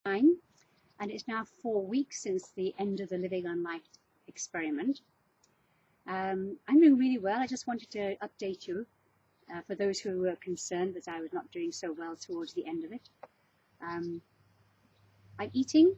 time, and it's now 4 weeks since the end of the Living on Light experiment. I'm doing really well. I just wanted to update you for those who were concerned that I was not doing so well towards the end of it. I'm eating.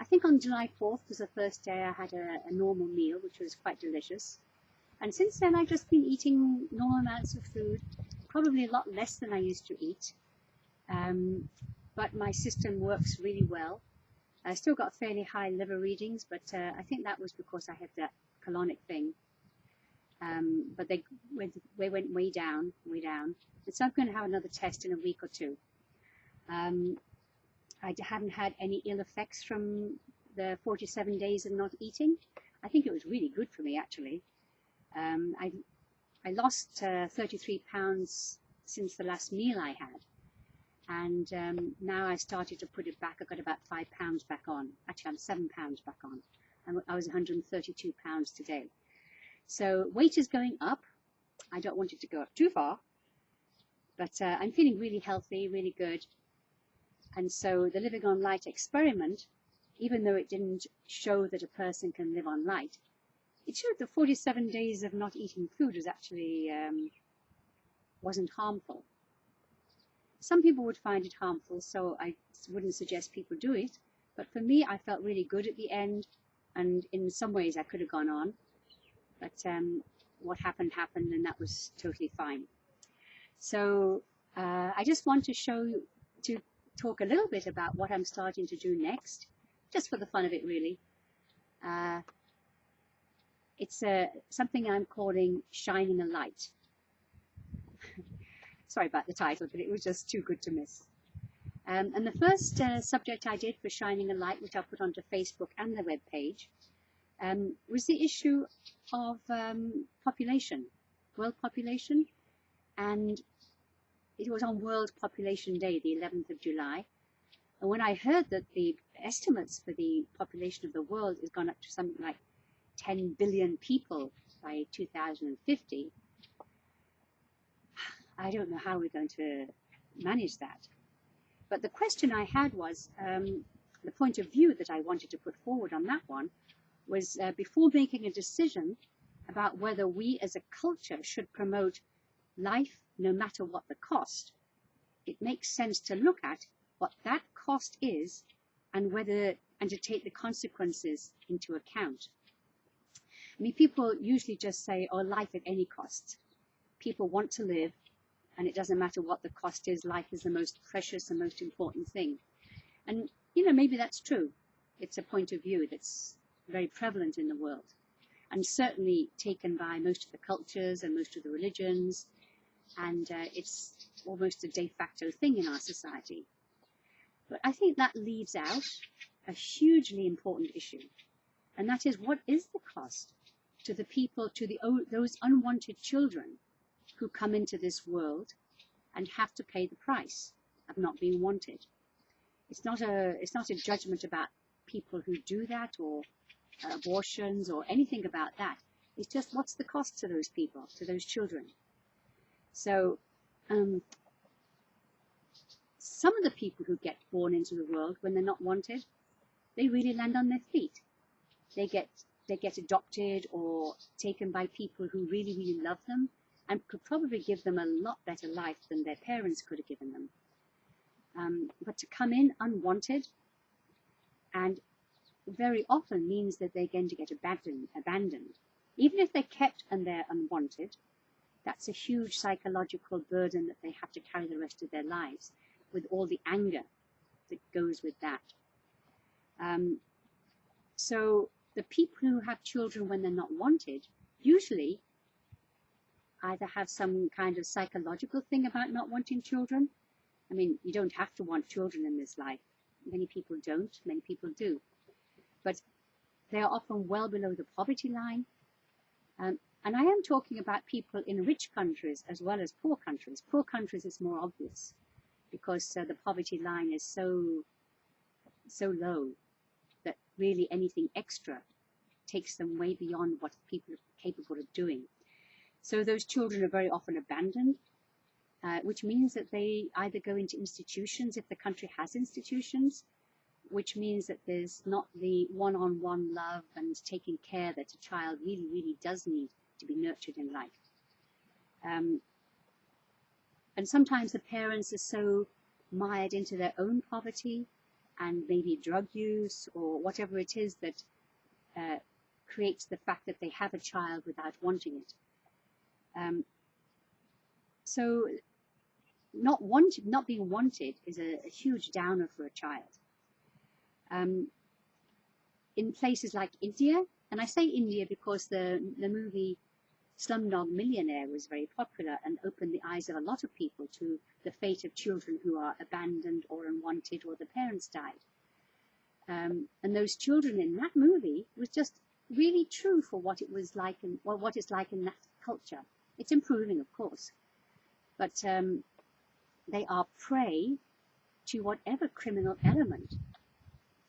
I think on July 4th was the first day I had a normal meal, which was quite delicious. And since then, I've just been eating normal amounts of food, probably a lot less than I used to eat. But my system works really well. I still got fairly high liver readings, but I think that was because I had that colonic thing. But they went way down, way down. And so I'm going to have another test in a week or two. I haven't had any ill effects from the 47 days of not eating. I think it was really good for me, actually. I lost 33 pounds since the last meal I had. And now I started to put it back. I got about 5 pounds back on. Actually, I'm 7 pounds back on. I was 132 pounds today. So weight is going up. I don't want it to go up too far. But I'm feeling really healthy, really good. And so the Living on Light experiment, even though it didn't show that a person can live on light, it showed that 47 days of not eating food was actually wasn't harmful. Some people would find it harmful, so I wouldn't suggest people do it. But for me, I felt really good at the end, and in some ways I could have gone on. But what happened, and that was totally fine. So I just want to talk a little bit about what I'm starting to do next, just for the fun of it, really. It's something I'm calling Shining a Light. Sorry about the title, but it was just too good to miss. And the first subject I did for Shining a Light, which I put onto Facebook and the web page, was the issue of population, world population. And it was on World Population Day, the 11th of July. And when I heard that the estimates for the population of the world has gone up to something like 10 billion people by 2050, I don't know how we're going to manage that. But the question I had was, the point of view that I wanted to put forward on that one was before making a decision about whether we as a culture should promote life no matter what the cost, it makes sense to look at what that cost is and to take the consequences into account. I mean, people usually just say, oh, life at any cost. People want to live, and it doesn't matter what the cost is. Life is the most precious and most important thing. And, you know, maybe that's true. It's a point of view that's very prevalent in the world, and certainly taken by most of the cultures and most of the religions, and it's almost a de facto thing in our society. But I think that leaves out a hugely important issue, and that is, what is the cost to the people, to those unwanted children who come into this world and have to pay the price of not being wanted? It's not a judgment about people who do that, or abortions, or anything about that. It's just, what's the cost to those people, to those children? So some of the people who get born into the world when they're not wanted, they really land on their feet. They get adopted or taken by people who really, really love them and could probably give them a lot better life than their parents could have given them. But to come in unwanted, and very often means that they're going to get abandoned. Even if they're kept and they're unwanted, that's a huge psychological burden that they have to carry the rest of their lives, with all the anger that goes with that. So the people who have children when they're not wanted usually either have some kind of psychological thing about not wanting children. I mean, you don't have to want children in this life. Many people don't, many people do. But they are often well below the poverty line. And I am talking about people in rich countries as well as poor countries. Poor countries is more obvious because the poverty line is so low that really anything extra takes them way beyond what people are capable of doing. So those children are very often abandoned, which means that they either go into institutions, if the country has institutions, which means that there's not the one-on-one love and taking care that a child really, really does need to be nurtured in life. And sometimes the parents are so mired into their own poverty and maybe drug use or whatever it is that creates the fact that they have a child without wanting it. So not being wanted is a huge downer for a child. In places like India, and I say India because the movie Slumdog Millionaire was very popular and opened the eyes of a lot of people to the fate of children who are abandoned or unwanted or the parents died. And those children in that movie was just really true for what it was like and what it's like in that culture. It's improving, of course, but they are prey to whatever criminal element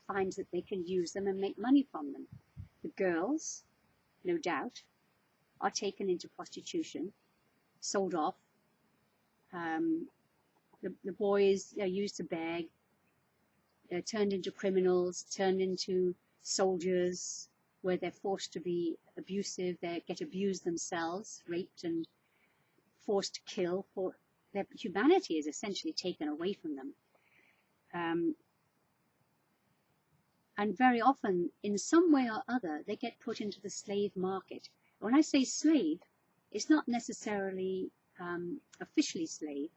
finds that they can use them and make money from them. The girls, no doubt, are taken into prostitution, sold off. The boys are used to beg. They're turned into criminals, turned into soldiers, where they're forced to be abusive. They get abused themselves, raped and forced to kill. For their humanity is essentially taken away from them. And very often, in some way or other, they get put into the slave market. When I say slave, it's not necessarily officially slave,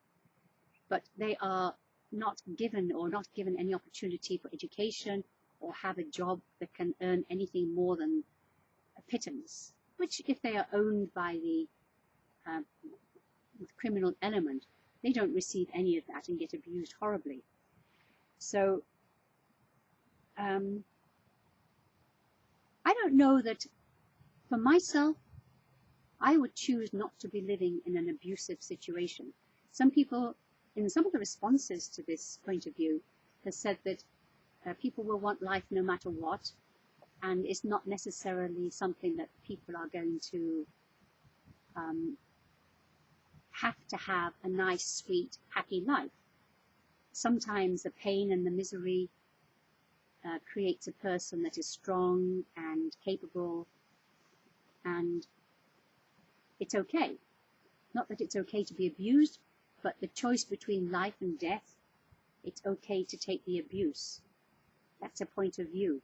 but they are not given any opportunity for education or have a job that can earn anything more than a pittance, which if they are owned by the criminal element, they don't receive any of that and get abused horribly. So I don't know that for myself, I would choose not to be living in an abusive situation. Some people, in some of the responses to this point of view, have said that people will want life no matter what, and it's not necessarily something that people are going to have a nice, sweet, happy life. Sometimes the pain and the misery creates a person that is strong and capable, and it's okay. Not that it's okay to be abused, but the choice between life and death, it's okay to take the abuse. That's a point of view.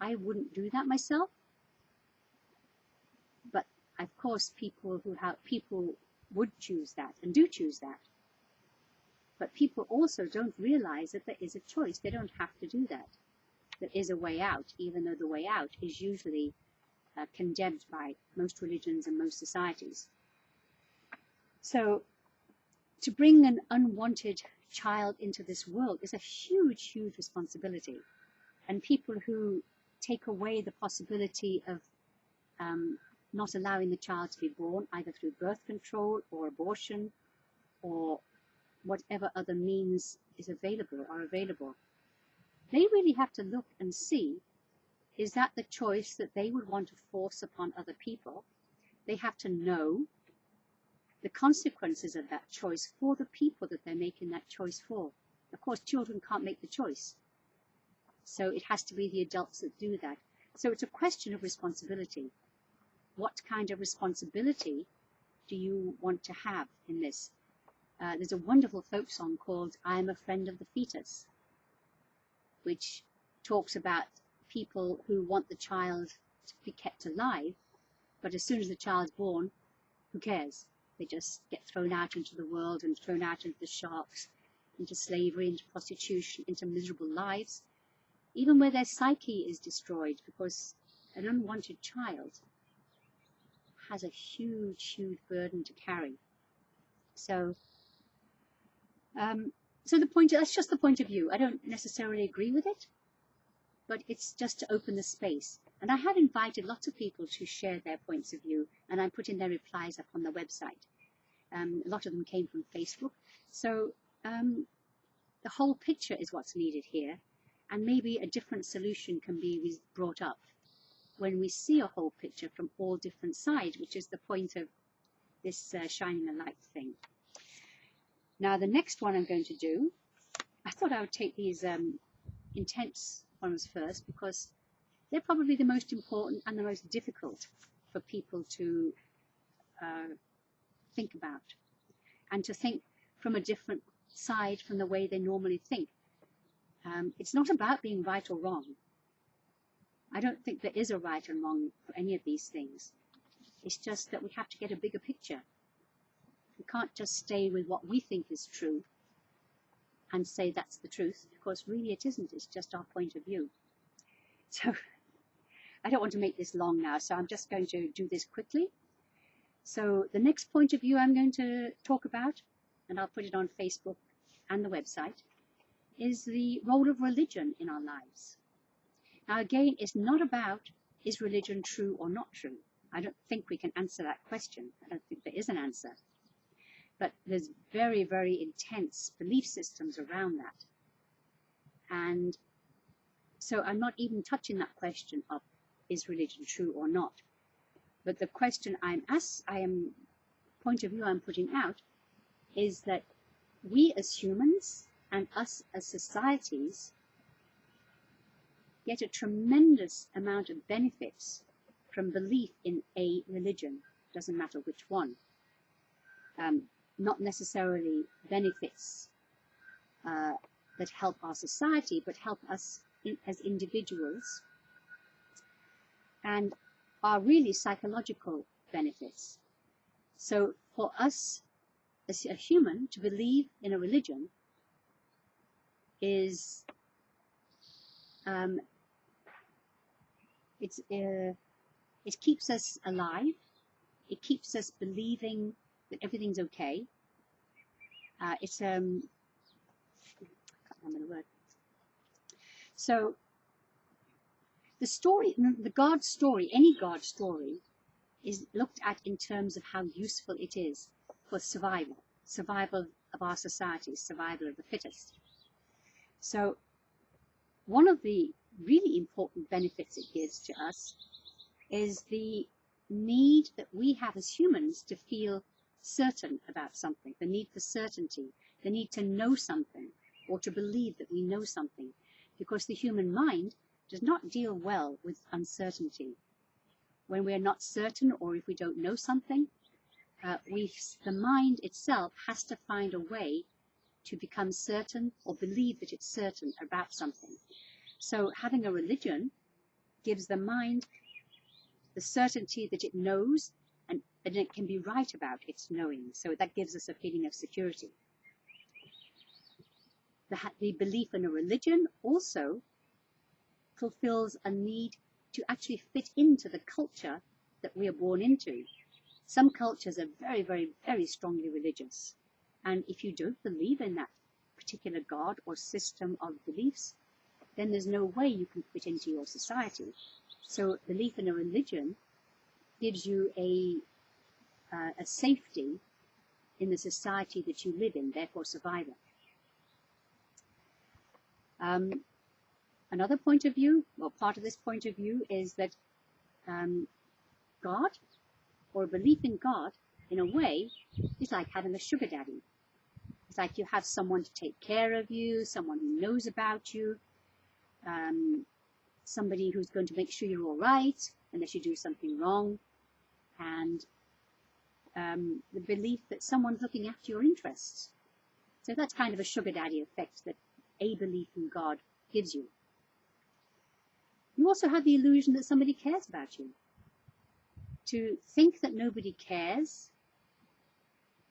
I wouldn't do that myself, but of course people would choose that and do choose that. But people also don't realize that there is a choice. They don't have to do that. There is a way out, even though the way out is usually condemned by most religions and most societies. So to bring an unwanted child into this world is a huge, huge responsibility. And people who take away the possibility of not allowing the child to be born, either through birth control or abortion or whatever other means are available, they really have to look and see, is that the choice that they would want to force upon other people? They have to know the consequences of that choice for the people that they're making that choice for. Of course, children can't make the choice, so it has to be the adults that do that. So it's a question of responsibility. What kind of responsibility do you want to have in this? There's a wonderful folk song called I Am a Friend of the Fetus, which talks about people who want the child to be kept alive, but as soon as the child's born, who cares? They just get thrown out into the world and thrown out into the sharks, into slavery, into prostitution, into miserable lives, even where their psyche is destroyed, because an unwanted child has a huge, huge burden to carry. So that's just the point of view. I don't necessarily agree with it, but it's just to open the space. And I have invited lots of people to share their points of view, and I'm putting their replies up on the website. A lot of them came from Facebook. So the whole picture is what's needed here, and maybe a different solution can be brought up when we see a whole picture from all different sides, which is the point of this shining a light thing. Now, the next one I'm going to do, I thought I would take these intense ones first, because they're probably the most important and the most difficult for people to think about, and to think from a different side from the way they normally think. It's not about being right or wrong. I don't think there is a right and wrong for any of these things. It's just that we have to get a bigger picture. We can't just stay with what we think is true and say that's the truth, because really it isn't. It's just our point of view. So I don't want to make this long now, so I'm just going to do this quickly. So the next point of view I'm going to talk about, and I'll put it on Facebook and the website, is the role of religion in our lives. Now again, it's not about, is religion true or not true? I don't think we can answer that question. I don't think there is an answer. But there's very, very intense belief systems around that. And so I'm not even touching that question of, is religion true or not? But the question point of view I'm putting out is that we as humans and us as societies get a tremendous amount of benefits from belief in a religion. Doesn't matter which one. Not necessarily benefits that help our society, but help us as individuals, and are really psychological benefits. So for us as a human to believe in a religion is it keeps us alive. It keeps us believing that everything's okay. I can't remember the word. So the story, the God story, any God story, is looked at in terms of how useful it is for survival of our society, survival of the fittest. So one of the really important benefits it gives to us is the need that we have as humans to feel certain about something, the need for certainty, the need to know something or to believe that we know something, because the human mind does not deal well with uncertainty. When we are not certain, or if we don't know something, the mind itself has to find a way to become certain or believe that it's certain about something. So having a religion gives the mind the certainty that it knows, and it can be right about its knowing. So that gives us a feeling of security. The belief in a religion also fulfills a need to actually fit into the culture that we are born into. Some cultures are very, very, very strongly religious. And if you don't believe in that particular God or system of beliefs, then there's no way you can fit into your society. So belief in a religion gives you a safety in the society that you live in, therefore survival. Another point of view, or part of this point of view, is that God, or a belief in God, in a way, is like having a sugar daddy. It's like you have someone to take care of you, someone who knows about you, somebody who's going to make sure you're all right unless you do something wrong, and the belief that someone's looking after your interests. So that's kind of a sugar daddy effect that a belief in God gives you. You also have the illusion that somebody cares about you. To think that nobody cares,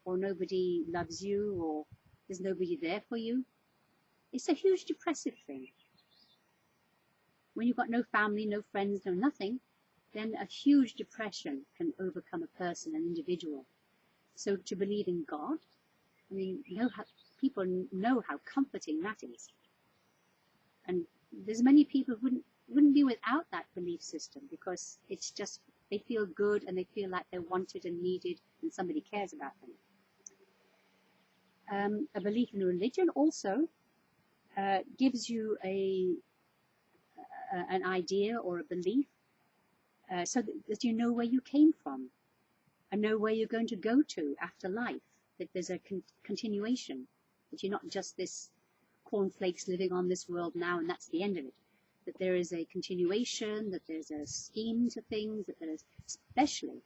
or nobody loves you, or there's nobody there for you, it's a huge depressive thing. When you've got no family, no friends, no nothing, then a huge depression can overcome a person, an individual. So to believe in God, I mean, people know how comforting that is. And there's many people who wouldn't be without that belief system, because it's just, they feel good and they feel like they're wanted and needed and somebody cares about them. A belief in a religion also gives you an idea or a belief so that you know where you came from and know where you're going to go to after life, that there's a continuation, that you're not just this cornflakes living on this world now and that's the end of it. That there is a continuation, that there's a scheme to things, that there's especially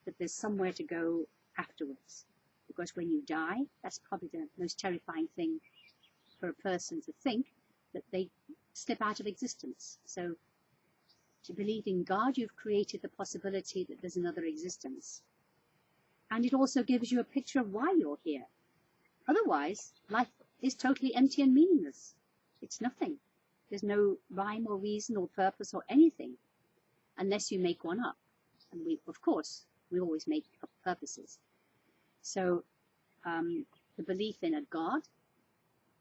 that there's somewhere to go afterwards. Because when you die, that's probably the most terrifying thing for a person to think, that they slip out of existence. So to believe in God, you've created the possibility that there's another existence. And it also gives you a picture of why you're here. Otherwise, life is totally empty and meaningless. It's nothing. There's no rhyme or reason or purpose or anything, unless you make one up. And we, of course, we always make up purposes. So the belief in a God,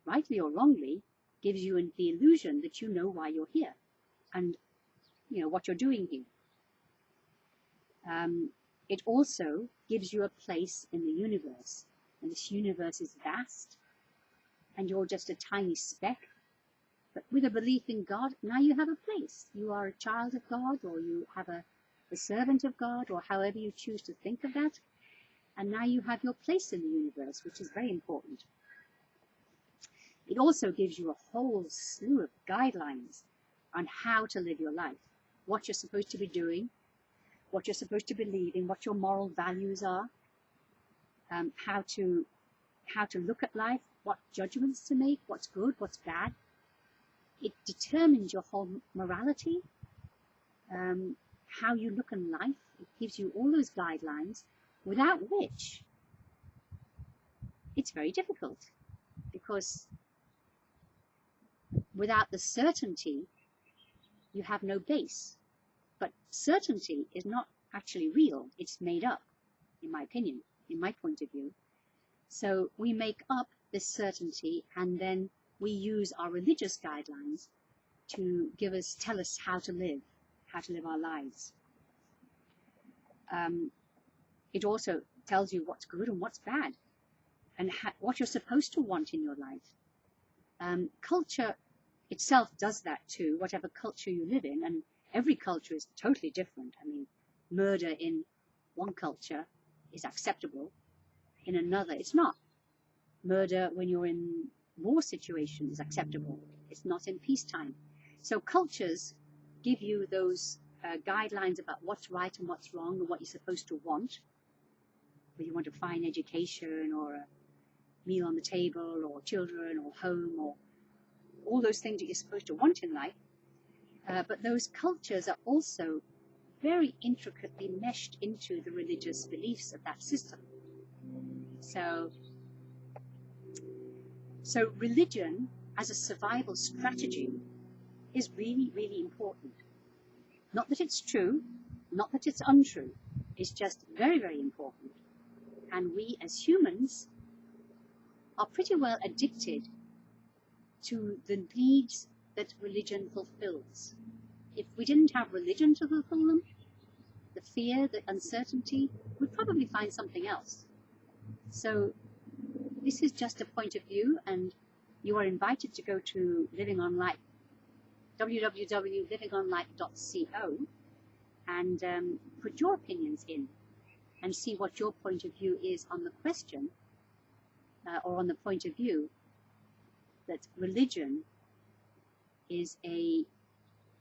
rightly or wrongly, gives you the illusion that you know why you're here and you know what you're doing here. It also gives you a place in the universe, and this universe is vast, and you're just a tiny speck. But with a belief in God, now you have a place. You are a child of God, or you have a servant of God, or however you choose to think of that. And now you have your place in the universe, which is very important. It also gives you a whole slew of guidelines on how to live your life, what you're supposed to be doing, what you're supposed to believe in, what your moral values are, how to look at life, what judgments to make, what's good, what's bad. It determines your whole morality, how you look in life. It gives you all those guidelines, without which it's very difficult, because without the certainty, you have no base. But certainty is not actually real. It's made up, in my opinion, in my point of view. So we make up this certainty, and then we use our religious guidelines to tell us how to live our lives. It also tells you what's good and what's bad, and what you're supposed to want in your life. Culture itself does that too, whatever culture you live in, and every culture is totally different. I mean, murder in one culture is acceptable, in another it's not. Murder when you're in war situation is acceptable. It's not in peacetime. So cultures give you those guidelines about what's right and what's wrong and what you're supposed to want. Whether you want a fine education or a meal on the table or children or home or all those things that you're supposed to want in life. But those cultures are also very intricately meshed into the religious beliefs of that system. So religion as a survival strategy is really, really important. Not that it's true, not that it's untrue. It's just very, very important. And we as humans are pretty well addicted to the needs that religion fulfills. If we didn't have religion to fulfill them, the fear, the uncertainty, we'd probably find something else. So this is just a point of view, and you are invited to go to Living on Light, www.livingonlight.co, and put your opinions in and see what your point of view is on the question, or on the point of view that religion is a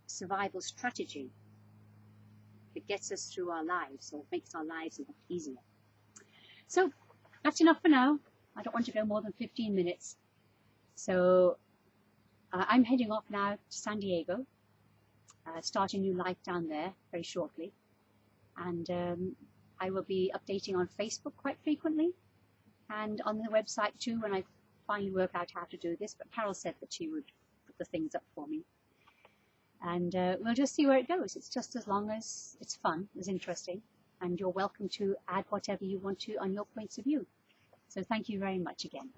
survival strategy that gets us through our lives, or makes our lives a bit easier. So that's enough for now. I don't want to go more than 15 minutes. So I'm heading off now to San Diego, start a new life down there very shortly. And I will be updating on Facebook quite frequently, and on the website too when I finally work out how to do this. But Carol said that she would put the things up for me. And we'll just see where it goes. It's just as long as it's fun, it's interesting, and you're welcome to add whatever you want to on your points of view. So thank you very much again.